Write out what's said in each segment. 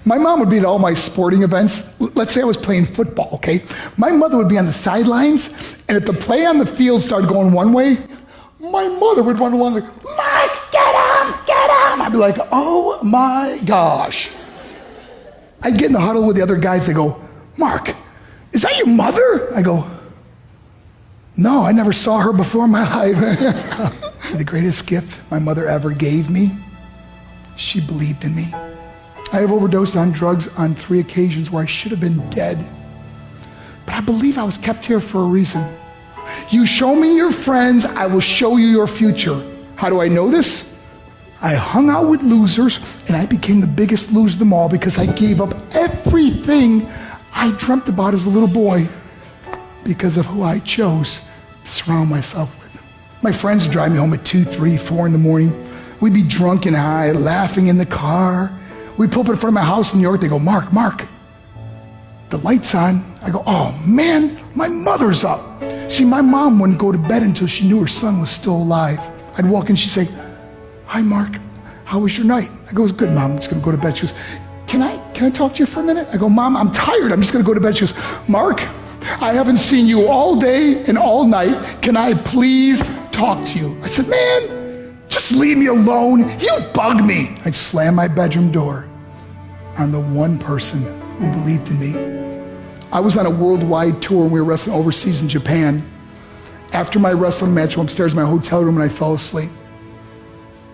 My mom would be at all my sporting events. Let's say I was playing football, okay? My mother would be on the sidelines, and if the play on the field started going one way, my mother would run along like, Mark, get him, get him. I'd be like, oh my gosh. I'd get in the huddle with the other guys. They go, Mark, is that your mother? I go, no, I never saw her before in my life. See, the greatest gift my mother ever gave me, she believed in me. I have overdosed on drugs on 3 occasions where I should have been dead. But I believe I was kept here for a reason. You show me your friends, I will show you your future. How do I know this? I hung out with losers, and I became the biggest loser of them all because I gave up everything I dreamt about as a little boy because of who I chose to surround myself with. My friends would drive me home at 2, 3, 4 in the morning. We'd be drunk and high, laughing in the car. We'd pull up in front of my house in New York. They go, Mark, the light's on. I go, oh man, my mother's up. See, my mom wouldn't go to bed until she knew her son was still alive. I'd walk in, she'd say, hi Mark, how was your night? I go, it's good, Mom, I'm just gonna go to bed. She goes, can I talk to you for a minute? I go, Mom, I'm tired, I'm just gonna go to bed. She goes, Mark, I haven't seen you all day and all night. Can I please talk to you? I said, man, just leave me alone. You bug me. I'd slam my bedroom door on the one person who believed in me. I was on a worldwide tour and we were wrestling overseas in Japan. After my wrestling match, I went upstairs in my hotel room and I fell asleep.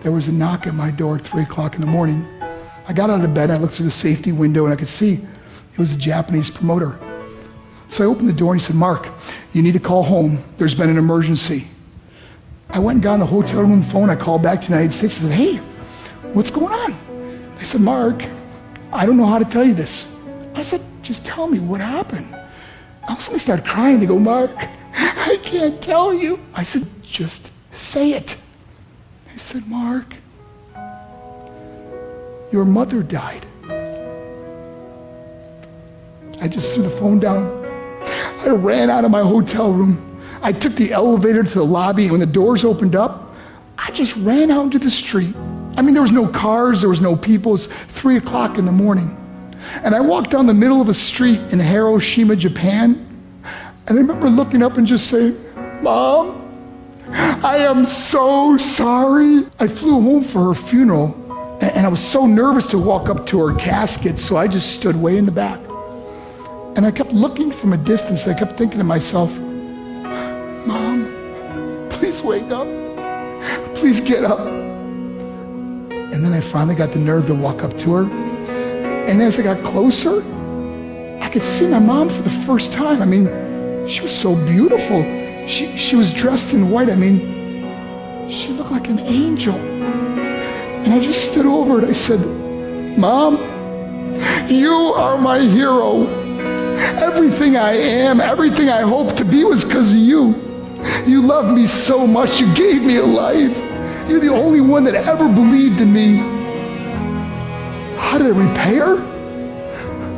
There was a knock at my door at 3 o'clock in the morning. I got out of bed, I looked through the safety window and I could see it was a Japanese promoter. So I opened the door and he said, Mark, you need to call home. There's been an emergency. I went and got on the hotel room phone. I called back to the United States. I said, hey, what's going on? They said, Mark, I don't know how to tell you this. I said, just tell me what happened. All of a sudden they started crying. They go, Mark, I can't tell you. I said, just say it. They said, Mark, your mother died. I just threw the phone down. I ran out of my hotel room. I took the elevator to the lobby, and when the doors opened up, I just ran out into the street. I mean, there was no cars, there was no people. It was 3 o'clock in the morning. And I walked down the middle of a street in Hiroshima, Japan, and I remember looking up and just saying, Mom, I am so sorry. I flew home for her funeral, and I was so nervous to walk up to her casket, so I just stood way in the back. And I kept looking from a distance. I kept thinking to myself, Mom, please wake up. Please get up. And then I finally got the nerve to walk up to her. And as I got closer, I could see my mom for the first time. I mean, she was so beautiful. She was dressed in white. I mean, she looked like an angel. And I just stood over and I said, Mom, you are my hero. Everything I am, everything I hope to be was because of you. You loved me so much, you gave me a life. You're the only one that ever believed in me. How did I repay her?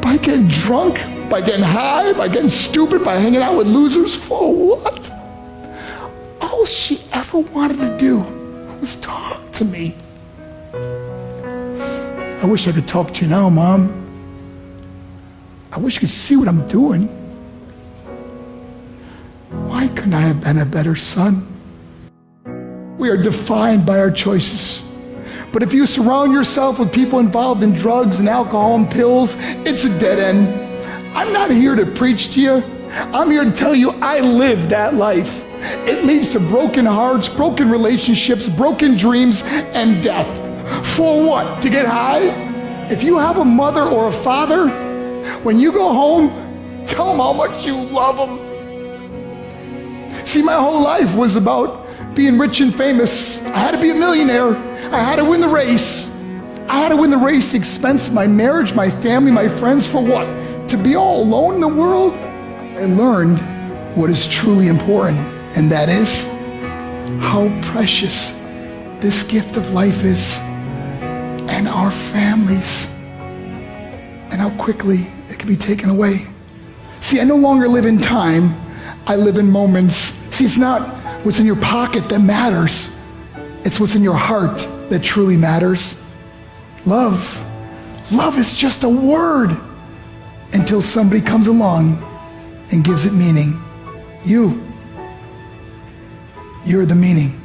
By getting drunk, by getting high, by getting stupid, by hanging out with losers? For what? All she ever wanted to do was talk to me. I wish I could talk to you now, Mom. I wish you could see what I'm doing. Why couldn't I have been a better son? We are defined by our choices. But if you surround yourself with people involved in drugs and alcohol and pills, it's a dead end. I'm not here to preach to you. I'm here to tell you I lived that life. It leads to broken hearts, broken relationships, broken dreams, and death. For what? To get high? If you have a mother or a father, when you go home, tell them how much you love them. See, my whole life was about being rich and famous. I had to be a millionaire. I had to win the race. I had to win the race at the expense of my marriage, my family, my friends. For what? To be all alone in the world? I learned what is truly important, and that is how precious this gift of life is, and our families, and how quickly it can be taken away. See, I no longer live in time, I live in moments. See, it's not what's in your pocket that matters. It's what's in your heart that truly matters. Love Love is just a word until somebody comes along and gives it meaning. You're the meaning.